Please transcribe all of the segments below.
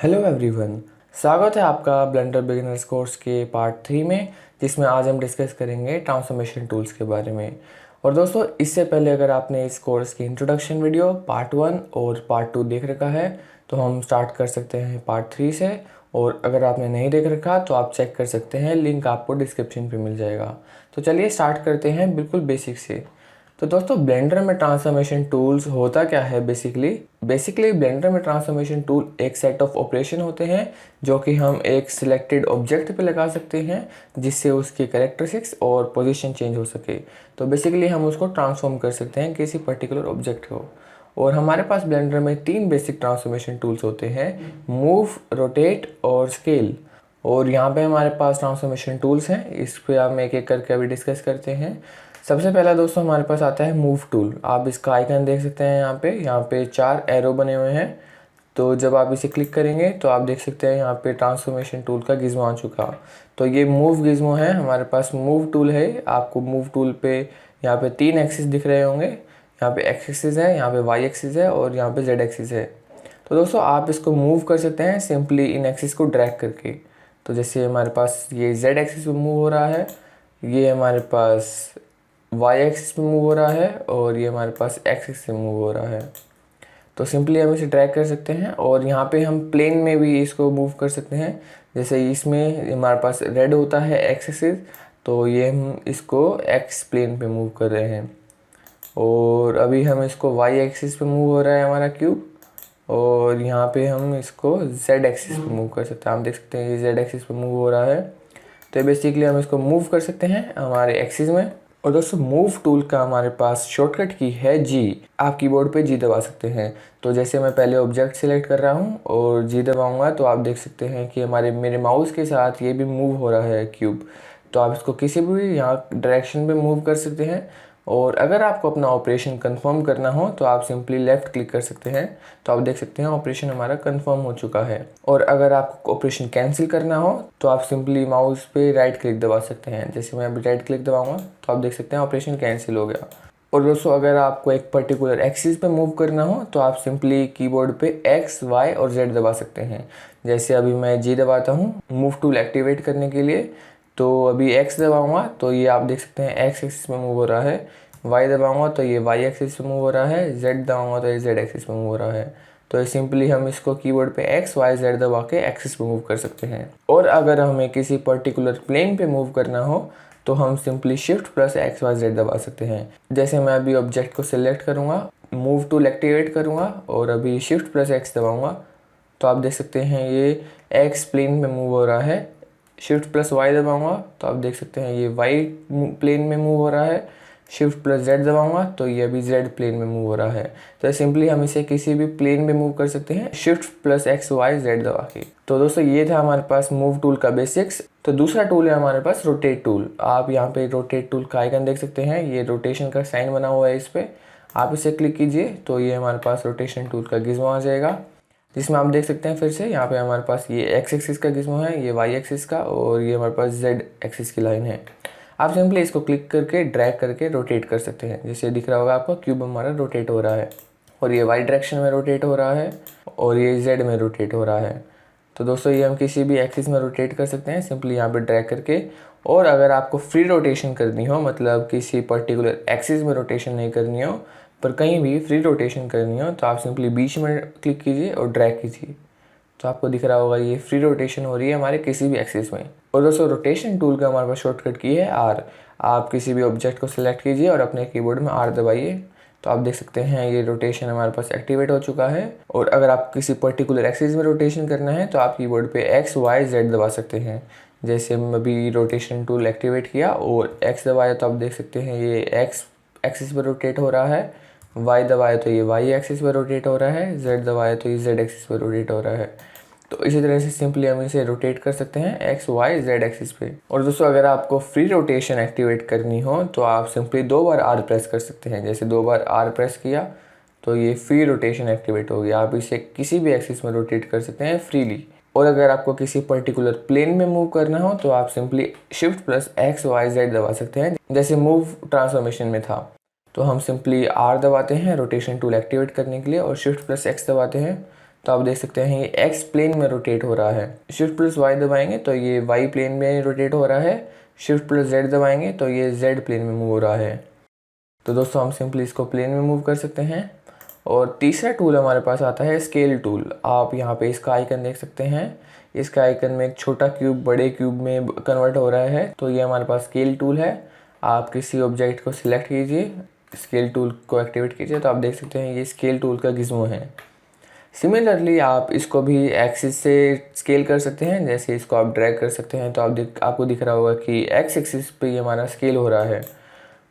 Hello everyone, स्वागत है आपका ब्लेंडर बिगिनर्स कोर्स के पार्ट 3 में, जिसमें आज हम डिस्कस करेंगे ट्रांसफॉर्मेशन टूल्स के बारे में। और दोस्तों, इससे पहले अगर आपने इस कोर्स की इंट्रोडक्शन वीडियो पार्ट 1 और पार्ट 2 देख रखा है तो हम स्टार्ट कर सकते हैं पार्ट 3 से। और अगर आपने नहीं देख रखा तो आप चेक कर सकते हैं, लिंक आपको डिस्क्रिप्शन पे मिल जाएगा। तो चलिए स्टार्ट करते हैं बिल्कुल बेसिक से। तो दोस्तों, ब्लेंडर में ट्रांसफॉर्मेशन टूल्स होता क्या है बेसिकली ब्लेंडर में ट्रांसफॉर्मेशन टूल एक सेट ऑफ ऑपरेशन होते हैं जो कि हम एक सिलेक्टेड ऑब्जेक्ट पे लगा सकते हैं, जिससे उसकी कैरेक्टरिस्टिक्स और पोजीशन चेंज हो सके। तो बेसिकली हम उसको ट्रांसफॉर्म कर सकते हैं किसी पर्टिकुलर ऑब्जेक्ट को। और हमारे पास ब्लेंडर में 3 बेसिक ट्रांसफॉर्मेशन टूल्स होते हैं: मूव, रोटेट और स्केल। और यहाँ पे हमारे पास ट्रांसफॉर्मेशन टूल्स हैं, इस पे हम एक एक करके अभी डिस्कस करते हैं। सबसे पहला दोस्तों हमारे पास आता है मूव टूल। आप इसका आइकन देख सकते हैं यहाँ पे 4 एरो बने हुए हैं। तो जब आप इसे क्लिक करेंगे तो आप देख सकते हैं यहाँ पे ट्रांसफॉर्मेशन टूल का गिज्मो आ चुका। तो ये मूव गिज्मो है, हमारे पास मूव टूल है। आपको मूव टूल पे यहाँ पे 3 एक्सिस दिख रहे होंगे। यहाँ पे एक्स एक्सिस है, यहाँ पे वाई एक्सिस है और यहाँ पे जेड एक्सिस है। तो दोस्तों, आप इसको मूव कर सकते हैं सिंपली इन एक्सिस को ड्रैग करके। तो जैसे हमारे पास ये जेड एक्सिस पे मूव हो रहा है, ये हमारे पास वाई एक्सिस पे मूव हो रहा है और ये हमारे पास एक्स एक्सिस पे मूव हो रहा है। तो सिंपली हम इसे ड्रैग कर सकते हैं और यहाँ पे हम प्लेन में भी इसको मूव कर सकते हैं। जैसे इसमें हमारे पास रेड होता है एक्स एक्सिस, तो ये हम इसको एक्स प्लेन पे मूव कर रहे हैं। और अभी हम इसको वाई एक्सिस पे मूव हो रहा है हमारा क्यूब, और यहाँ पे हम इसको जेड एक्सिस पे मूव कर सकते हैं। आप देख सकते हैं ये जेड एक्सिस पे मूव हो रहा है। तो बेसिकली हम इसको मूव कर सकते हैं हमारे एक्सिस में। और दोस्तों, मूव टूल का हमारे पास शॉर्टकट की है जी। आप कीबोर्ड पे जी दबा सकते हैं। तो जैसे मैं पहले ऑब्जेक्ट सिलेक्ट कर रहा हूँ और जी दबाऊंगा तो आप देख सकते हैं कि मेरे माउस के साथ ये भी मूव हो रहा है क्यूब। तो आप इसको किसी भी यहाँ डायरेक्शन पे मूव कर सकते हैं। और अगर आपको अपना ऑपरेशन कंफर्म करना हो तो आप सिंपली लेफ़्ट क्लिक कर सकते हैं। तो आप देख सकते हैं ऑपरेशन हमारा कंफर्म हो चुका है। और अगर आपको ऑपरेशन कैंसिल करना हो तो आप सिंपली माउस पे राइट क्लिक दबा सकते हैं। जैसे मैं अभी राइट क्लिक दबाऊंगा तो आप देख सकते हैं ऑपरेशन कैंसिल हो गया। और दोस्तों, अगर आपको एक पर्टिकुलर एक्सिस पे मूव करना हो तो आप सिंपली कीबोर्ड पे एक्स, वाई और जेड दबा सकते हैं। जैसे अभी मैं जी दबाता हूँ मूव टूल एक्टिवेट करने के लिए, तो अभी एक्स दबाऊंगा तो ये आप देख सकते हैं एक्स एक्सिस में मूव हो रहा है। वाई दबाऊंगा तो ये वाई एक्सिस पे मूव हो रहा है। जेड दबाऊंगा तो ये जेड एक्सिस पे मूव हो रहा है। तो ये सिंपली हम इसको कीबोर्ड पे एक्स, वाई, जेड दबा के एक्सिस पे मूव कर सकते हैं। और अगर हमें किसी पर्टिकुलर प्लेन पे मूव करना हो तो हम simply shift plus X, Y, Z दबा सकते हैं। जैसे मैं अभी ऑब्जेक्ट को सिलेक्ट करूँगा, मूव टूल एक्टिवेट करूँगा और अभी शिफ्ट प्लस एक्स दबाऊँगा तो आप देख सकते हैं ये एक्स प्लेन में मूव हो रहा है। शिफ्ट प्लस वाई दबाऊंगा तो आप देख सकते हैं ये वाई प्लेन में मूव हो रहा है। शिफ्ट प्लस जेड दबाऊंगा तो ये अभी जेड प्लेन में मूव हो रहा है। तो सिंपली हम इसे किसी भी प्लेन में मूव कर सकते हैं shift plus X, Y, Z दबा के। तो दोस्तों, ये था हमारे पास मूव टूल का बेसिक्स। तो दूसरा टूल है हमारे पास रोटेट टूल। आप यहाँ पे रोटेट टूल का आइकन देख सकते हैं, ये रोटेशन का साइन बना हुआ है इस पर। आप इसे क्लिक कीजिए तो ये हमारे पास रोटेशन टूल का गिज्मो आ जाएगा, जिसमें आप देख सकते हैं फिर से यहाँ पे हमारे पास ये एक्स एक्सिस का गिज्मो है, ये वाई एक्सिस का, और ये हमारे पास जेड एक्सिस की लाइन है। आप सिंपली इसको क्लिक करके ड्रैग करके रोटेट कर सकते हैं। जैसे दिख रहा होगा आपको क्यूब हमारा रोटेट हो रहा है, और ये वाई डायरेक्शन में रोटेट हो रहा है और ये जेड में रोटेट हो रहा है। तो दोस्तों, ये हम किसी भी एक्सिस में रोटेट कर सकते हैं सिंपली यहाँ पे ड्रैग करके। और अगर आपको फ्री रोटेशन करनी हो, मतलब किसी पर्टिकुलर एक्सिस में रोटेशन नहीं करनी हो पर कहीं भी फ्री रोटेशन करनी हो, तो आप सिंपली बीच में क्लिक कीजिए और ड्रैग कीजिए। तो आपको दिख रहा होगा ये फ्री रोटेशन हो रही है हमारे किसी भी एक्सिस में। और दोस्तों, रोटेशन टूल का हमारे पास शॉर्टकट की है आर। आप किसी भी ऑब्जेक्ट को सिलेक्ट कीजिए और अपने कीबोर्ड में आर दबाइए तो आप देख सकते हैं ये रोटेशन हमारे पास एक्टिवेट हो चुका है। और अगर आप किसी पर्टिकुलर एक्सिस में रोटेशन करना है तो आप कीबोर्ड पे एक्स, वाई, जेड दबा सकते हैं। जैसे हम अभी रोटेशन टूल एक्टिवेट किया और एक्स दबाया तो आप देख सकते हैं ये एक्स एक्सिस पर रोटेट हो रहा है। वाई दबाया तो ये वाई एक्सिस पर रोटेट हो रहा है। जेड दबाया तो ये जेड एक्सिस पर रोटेट हो रहा है। तो इसी तरह से सिंपली हम इसे रोटेट कर सकते हैं एक्स, वाई, जेड एक्सिस पे। और दोस्तों, अगर आपको फ्री रोटेशन एक्टिवेट करनी हो तो आप सिंपली 2 बार आर प्रेस कर सकते हैं। जैसे 2 बार आर प्रेस किया तो ये फ्री रोटेशन एक्टिवेट हो गया। आप इसे किसी भी एक्सिस में रोटेट कर सकते हैं फ्रीली। और अगर आपको किसी पर्टिकुलर प्लेन में मूव करना हो तो आप simply shift plus X, Y, Z दबा सकते हैं, जैसे मूव ट्रांसफॉर्मेशन में था। तो हम सिंपली आर दबाते हैं रोटेशन टूल एक्टिवेट करने के लिए और शिफ्ट प्लस एक्स दबाते हैं तो आप देख सकते हैं ये एक्स प्लेन में रोटेट हो रहा है। शिफ्ट प्लस वाई दबाएंगे तो ये वाई प्लेन में रोटेट हो रहा है। शिफ्ट प्लस जेड दबाएंगे तो ये जेड प्लेन में मूव हो रहा है। तो दोस्तों हम सिंपली इसको प्लेन में मूव कर सकते हैं। और तीसरा टूल हमारे पास आता है स्केल टूल। आप यहाँ पे इसका आइकन देख सकते हैं। इसका आइकन में एक छोटा क्यूब बड़े क्यूब में कन्वर्ट हो रहा है, तो ये हमारे पास स्केल टूल है। आप किसी ऑब्जेक्ट को सिलेक्ट कीजिए, स्केल टूल को एक्टिवेट कीजिए, तो आप देख सकते हैं ये स्केल टूल का गिज़्मो है। सिमिलरली आप इसको भी एक्सिस से स्केल कर सकते हैं। जैसे इसको आप ड्रैग कर सकते हैं तो आपको दिख रहा होगा कि एक्स एक्सिस पे ये हमारा स्केल हो रहा है।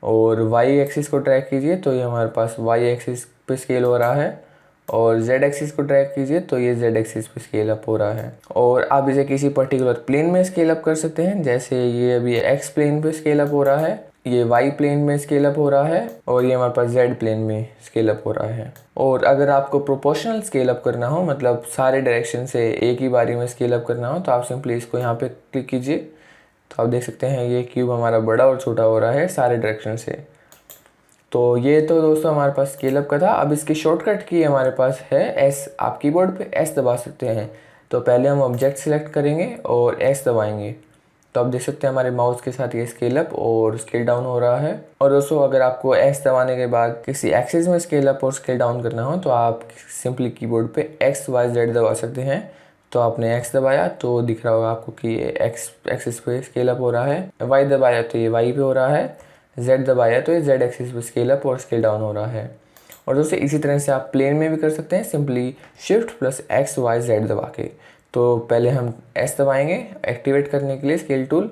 और वाई एक्सिस को ड्रैग कीजिए तो ये हमारे पास वाई एक्सिस पे स्केल हो रहा है। और जेड एक्सिस को ड्रैग कीजिए तो ये जेड एक्सिस पे स्केल अप हो रहा है। और आप इसे किसी पर्टिकुलर प्लेन में स्केल अप कर सकते हैं। जैसे ये अभी एक्स प्लेन पे स्केल अप हो रहा है, ये वाई प्लेन में स्केल अप हो रहा है, और ये हमारे पास जेड प्लेन में स्केल अप हो रहा है। और अगर आपको प्रोपोर्शनल स्केल अप करना हो, मतलब सारे डायरेक्शन से एक ही बारी में स्केल अप करना हो, तो आप सिंपली इसको यहाँ पे क्लिक कीजिए। तो आप देख सकते हैं ये क्यूब हमारा बड़ा और छोटा हो रहा है सारे डायरेक्शन से। तो ये तो दोस्तों हमारे पास स्केल अप का था। अब इसकी शॉर्टकट की हमारे पास है एस। आप कीबोर्ड पे एस दबा सकते हैं। तो पहले हम ऑब्जेक्ट सिलेक्ट करेंगे और एस दबाएंगे, तो आप देख सकते हैं हमारे माउस के साथ ये स्केल अप और स्केल डाउन हो रहा है। और दोस्तों अगर आपको एस दबाने के बाद किसी एक्सिस में स्केल अप और स्केल डाउन करना हो तो आप सिंपली कीबोर्ड पे एक्स वाई जेड दबा सकते हैं। तो आपने एक्स दबाया तो दिख रहा होगा आपको कि ये एक्स एक्सिस पे स्केल अप हो रहा है, वाई दबाया तो ये वाई पे हो रहा है, जेड दबाया तो ये जेड एक्सिस पे स्केल अप और स्केल डाउन हो रहा है। और दोस्तों इसी तरह से आप प्लेन में भी कर सकते हैं, simply shift plus X Y Z दबा के। तो पहले हम एस दबाएंगे एक्टिवेट करने के लिए स्केल टूल,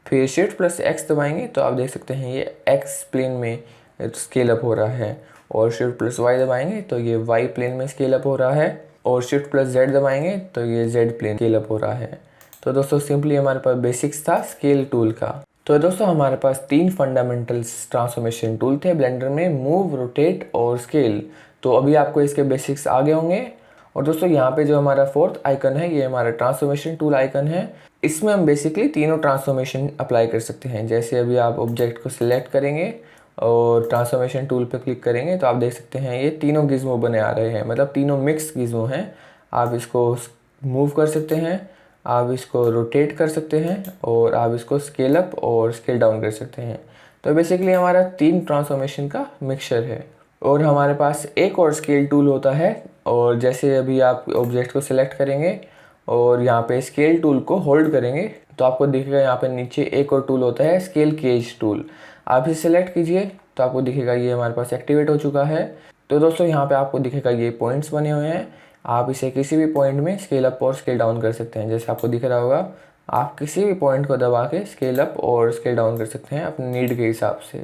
फिर शिफ्ट प्लस एक्स दबाएंगे तो आप देख सकते हैं ये एक्स प्लेन में स्केल अप हो रहा है। और शिफ्ट प्लस वाई दबाएंगे तो ये वाई प्लेन में स्केल अप हो रहा है। और शिफ्ट प्लस जेड दबाएंगे तो ये जेड प्लेन स्केल अप हो रहा है। तो दोस्तों सिंपली हमारे पास बेसिक्स था स्केल टूल का। तो दोस्तों हमारे पास 3 फंडामेंटल्स ट्रांसफॉर्मेशन टूल थे ब्लेंडर में, मूव, रोटेट और स्केल। तो अभी आपको इसके बेसिक्स आ गए होंगे। और दोस्तों यहाँ पे जो हमारा फोर्थ आइकन है ये हमारा ट्रांसफॉर्मेशन टूल आइकन है। इसमें हम बेसिकली तीनों ट्रांसफॉर्मेशन अप्लाई कर सकते हैं। जैसे अभी आप ऑब्जेक्ट को सिलेक्ट करेंगे और ट्रांसफॉर्मेशन टूल पे क्लिक करेंगे तो आप देख सकते हैं ये तीनों गिज़्मो बने आ रहे हैं, मतलब तीनों मिक्स गिज़्मो हैं। आप इसको मूव कर सकते हैं, आप इसको रोटेट कर सकते हैं, और आप इसको स्केल अप और स्केल डाउन कर सकते हैं। तो बेसिकली हमारा 3 ट्रांसफॉर्मेशन का मिक्सचर है। और हमारे पास एक और स्केल टूल होता है। और जैसे अभी आप ऑब्जेक्ट को सिलेक्ट करेंगे और यहाँ पे स्केल टूल को होल्ड करेंगे तो आपको दिखेगा यहाँ पे नीचे एक और टूल होता है स्केल गेज टूल। आप इसे सिलेक्ट कीजिए तो आपको दिखेगा ये हमारे पास एक्टिवेट हो चुका है। तो दोस्तों यहाँ पे आपको दिखेगा ये पॉइंट्स बने हुए हैं। आप इसे किसी भी पॉइंट में स्केल अप और स्केल डाउन कर सकते हैं। जैसे आपको दिख रहा होगा आप किसी भी पॉइंट को दबा के स्केल अप और स्केल डाउन कर सकते हैं अपने नीड के हिसाब से।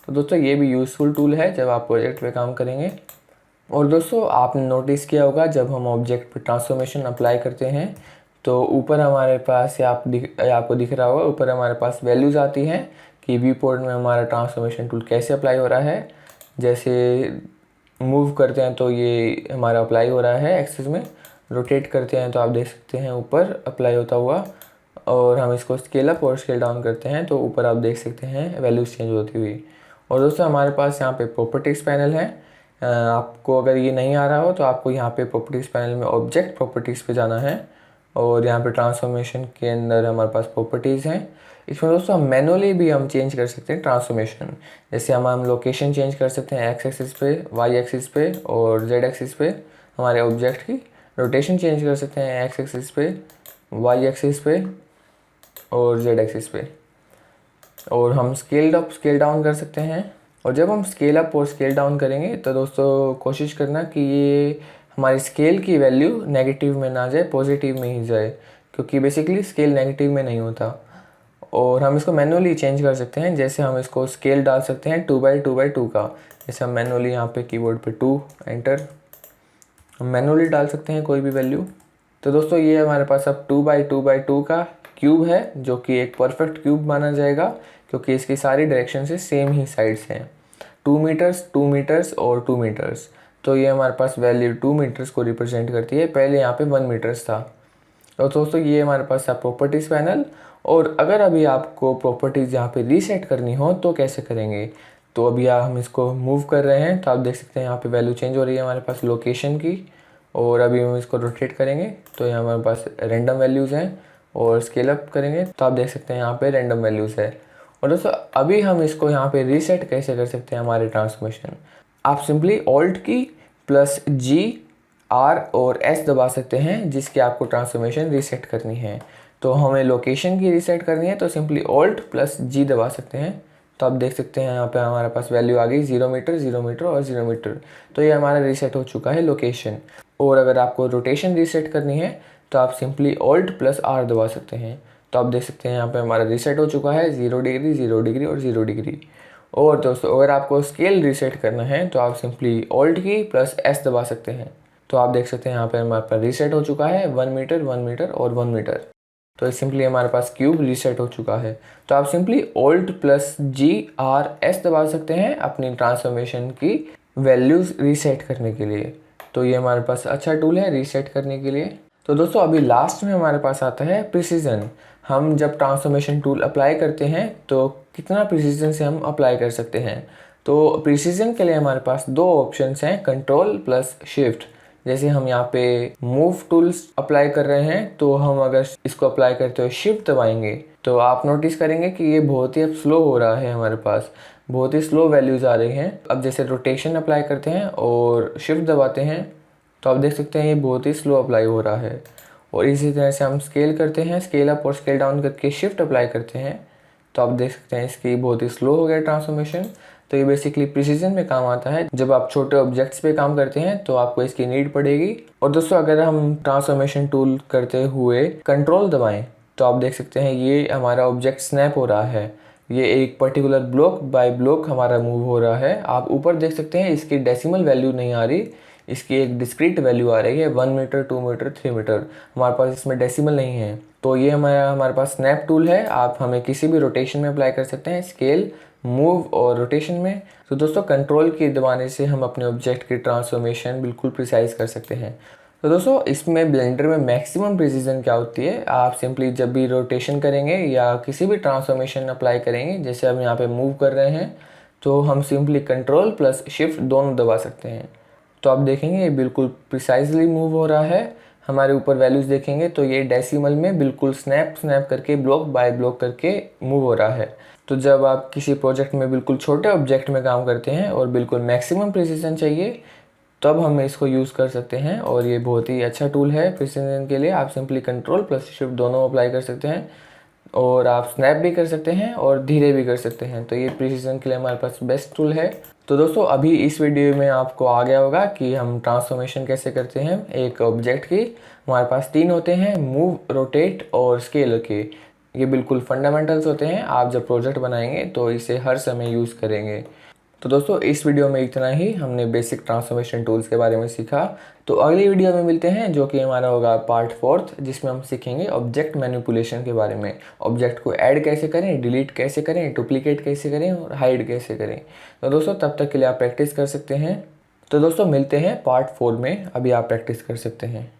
तो दोस्तों ये भी यूज़फुल टूल है जब आप प्रोजेक्ट पे काम करेंगे। और दोस्तों आपने नोटिस किया होगा जब हम ऑब्जेक्ट पे ट्रांसफॉर्मेशन अप्लाई करते हैं तो ऊपर हमारे पास आपको दिख रहा होगा ऊपर हमारे पास वैल्यूज़ आती हैं कि व्यू पोर्ट में हमारा ट्रांसफॉर्मेशन टूल कैसे अप्लाई हो रहा है। जैसे मूव करते हैं तो ये हमारा अप्लाई हो रहा है एक्सिस में, रोटेट करते हैं तो आप देख सकते हैं ऊपर अप्लाई होता हुआ, और हम इसको स्केल अप और स्केल डाउन करते हैं तो ऊपर आप देख सकते हैं वैल्यूज़ चेंज होती हुई। और दोस्तों हमारे पास यहाँ पे प्रॉपर्टीज़ पैनल है। आपको अगर ये नहीं आ रहा हो तो आपको यहाँ पे प्रॉपर्टीज़ पैनल में ऑब्जेक्ट प्रॉपर्टीज़ पे जाना है, और यहाँ पे ट्रांसफॉर्मेशन के अंदर हमारे पास प्रॉपर्टीज़ हैं। इसमें दोस्तों हम मैनुअली भी हम चेंज कर सकते हैं ट्रांसफॉर्मेशन। जैसे हम लोकेशन चेंज कर सकते हैं एक्स एक्सिस पे, वाई एक्सिस पे और जेड एक्सिस पे। हमारे ऑब्जेक्ट की रोटेशन चेंज कर सकते हैं एक्स एक्सिस पे, वाई एक्सिस पे और जेड एक्सिस पे। और हम स्केल अप स्केल डाउन कर सकते हैं। और जब हम स्केल अप और स्केल डाउन करेंगे तो दोस्तों कोशिश करना कि ये हमारी स्केल की वैल्यू नेगेटिव में ना जाए, पॉजिटिव में ही जाए, क्योंकि बेसिकली स्केल नेगेटिव में नहीं होता। और हम इसको मैनुअली चेंज कर सकते हैं। जैसे हम इसको स्केल डाल सकते हैं 2x2x2 का। जैसे हम मैनुअली यहाँ पे कीबोर्ड पे 2 एंटर, हम मैनुअली डाल सकते हैं कोई भी वैल्यू। तो दोस्तों ये हमारे पास अब 2x2x2 का क्यूब है, जो कि एक परफेक्ट क्यूब माना जाएगा क्योंकि इसकी सारी डायरेक्शन से सेम ही साइड्स हैं, 2 मीटर्स 2 मीटर्स और 2 मीटर्स। तो ये हमारे पास वैल्यू 2 मीटर्स को रिप्रेजेंट करती है, पहले यहाँ पे 1 मीटर्स था। तो दोस्तों ये हमारे पास था प्रॉपर्टीज़ पैनल। और अगर अभी आपको प्रॉपर्टीज़ यहाँ पे रीसेट करनी हो तो कैसे करेंगे, तो अभी हम इसको मूव कर रहे हैं तो आप देख सकते हैं यहाँ पे वैल्यू चेंज हो रही है हमारे पास लोकेशन की। और अभी हम इसको रोटेट करेंगे तो यहाँ हमारे पास रैंडम वैल्यूज़ हैं, और स्केल अप करेंगे तो आप देख सकते हैं यहाँ पे रैंडम वैल्यूज़ है। और दोस्तों अभी हम इसको यहाँ पे रीसेट कैसे कर सकते हैं हमारे ट्रांसफॉर्मेशन। आप सिंपली ऑल्ट की प्लस G R और S दबा सकते हैं जिसकी आपको ट्रांसफॉर्मेशन रीसेट करनी है। तो हमें लोकेशन की रीसेट करनी है तो सिंपली ऑल्ट प्लस G दबा सकते हैं। तो आप देख सकते हैं यहाँ पे हमारे पास वैल्यू आ गई 0 मीटर 0 मीटर और 0 मीटर। तो ये हमारा रीसेट हो चुका है लोकेशन। और अगर आपको रोटेशन रीसेट करनी है तो आप सिंपली ऑल्ट प्लस R दबा सकते हैं। तो आप देख सकते हैं यहाँ पे हमारा रीसेट हो चुका है 0 डिग्री 0 डिग्री और 0 डिग्री। और दोस्तों अगर आपको स्केल रीसेट करना है तो आप सिंपली ऑल्ट की प्लस S दबा सकते हैं। तो आप देख सकते हैं यहाँ पे हमारे पास रीसेट हो चुका है 1 मीटर 1 मीटर और 1 मीटर। तो सिंपली हमारे पास क्यूब रीसेट हो चुका है। तो आप simply alt plus G R S दबा सकते हैं अपनी ट्रांसफॉर्मेशन की वैल्यूज़ रीसेट करने के लिए। तो ये हमारे पास अच्छा टूल है रीसेट करने के लिए। तो दोस्तों अभी लास्ट में हमारे पास आता है प्रिसीजन। हम जब ट्रांसफॉर्मेशन टूल अप्लाई करते हैं तो कितना प्रिसीजन से हम अप्लाई कर सकते हैं। तो प्रिसीजन के लिए हमारे पास दो ऑप्शंस हैं, कंट्रोल प्लस शिफ्ट। जैसे हम यहाँ पे मूव टूल्स अप्लाई कर रहे हैं तो हम अगर इसको अप्लाई करते हुए शिफ्ट दबाएंगे तो आप नोटिस करेंगे कि ये बहुत ही अब स्लो हो रहा है, हमारे पास बहुत ही स्लो वैल्यूज़ आ रही हैं। अब जैसे रोटेशन अप्लाई करते हैं और शिफ्ट दबाते हैं तो आप देख सकते हैं ये बहुत ही स्लो अप्लाई हो रहा है। और इसी तरह से हम स्केल करते हैं, स्केल अप और स्केल डाउन करके शिफ्ट अप्लाई करते हैं तो आप देख सकते हैं इसकी बहुत ही स्लो हो गया ट्रांसफॉर्मेशन। तो ये बेसिकली प्रिसीजन में काम आता है। जब आप छोटे ऑब्जेक्ट्स पे काम करते हैं तो आपको इसकी नीड पड़ेगी। और दोस्तों अगर हम ट्रांसफॉर्मेशन टूल करते हुए कंट्रोल दबाएं तो आप देख सकते हैं ये हमारा ऑब्जेक्ट स्नैप हो रहा है। ये एक पर्टिकुलर ब्लॉक बाय ब्लॉक हमारा मूव हो रहा है। आप ऊपर देख सकते हैं इसकी डेसिमल वैल्यू नहीं आ रही, इसकी एक डिस्क्रीट वैल्यू आ रही है 1 मीटर 2 मीटर 3 मीटर। हमारे पास इसमें डेसिमल नहीं है। तो ये हमारे पास स्नैप टूल है। आप हमें किसी भी रोटेशन में अप्लाई कर सकते हैं, स्केल, मूव और रोटेशन में। तो दोस्तों कंट्रोल की दबाने से हम अपने ऑब्जेक्ट की ट्रांसफॉर्मेशन बिल्कुल प्रिसाइज कर सकते हैं। तो दोस्तों इसमें ब्लेंडर में मैक्सिमम प्रिसीजन क्या होती है, आप सिंपली जब भी रोटेशन करेंगे या किसी भी ट्रांसफॉर्मेशन अप्लाई करेंगे, जैसे हम यहाँ पे मूव कर रहे हैं तो हम सिंपली कंट्रोल प्लस शिफ्ट दोनों दबा सकते हैं। तो आप देखेंगे ये बिल्कुल प्रिसाइजली मूव हो रहा है। हमारे ऊपर वैल्यूज़ देखेंगे तो ये डेसिमल में बिल्कुल स्नैप करके ब्लॉक बाय ब्लॉक करके मूव हो रहा है। तो जब आप किसी प्रोजेक्ट में बिल्कुल छोटे ऑब्जेक्ट में काम करते हैं और बिल्कुल मैक्सिमम प्रिसीजन चाहिए तब हम इसको यूज़ कर सकते हैं। और ये बहुत ही अच्छा टूल है प्रिसीजन के लिए। आप सिंपली कंट्रोल प्लस शिफ्ट दोनों अप्लाई कर सकते हैं और आप स्नैप भी कर सकते हैं और धीरे भी कर सकते हैं। तो ये प्रिसीजन के लिए हमारे पास बेस्ट टूल है। तो दोस्तों अभी इस वीडियो में आपको आ गया होगा कि हम ट्रांसफॉर्मेशन कैसे करते हैं एक ऑब्जेक्ट की। हमारे पास 3 होते हैं, मूव, रोटेट और स्केल के। ये बिल्कुल फंडामेंटल्स होते हैं। आप जब प्रोजेक्ट बनाएंगे तो इसे हर समय यूज़ करेंगे। तो दोस्तों इस वीडियो में इतना ही। हमने बेसिक ट्रांसफॉर्मेशन टूल्स के बारे में सीखा। तो अगली वीडियो में मिलते हैं जो कि हमारा होगा पार्ट 4, जिसमें हम सीखेंगे ऑब्जेक्ट मैनिपुलेशन के बारे में। ऑब्जेक्ट को ऐड कैसे करें, डिलीट कैसे करें, डुप्लीकेट कैसे करें और हाइड कैसे करें। तो दोस्तों तब तक के लिए आप प्रैक्टिस कर सकते हैं। तो दोस्तों मिलते हैं पार्ट 4 में। अभी आप प्रैक्टिस कर सकते हैं।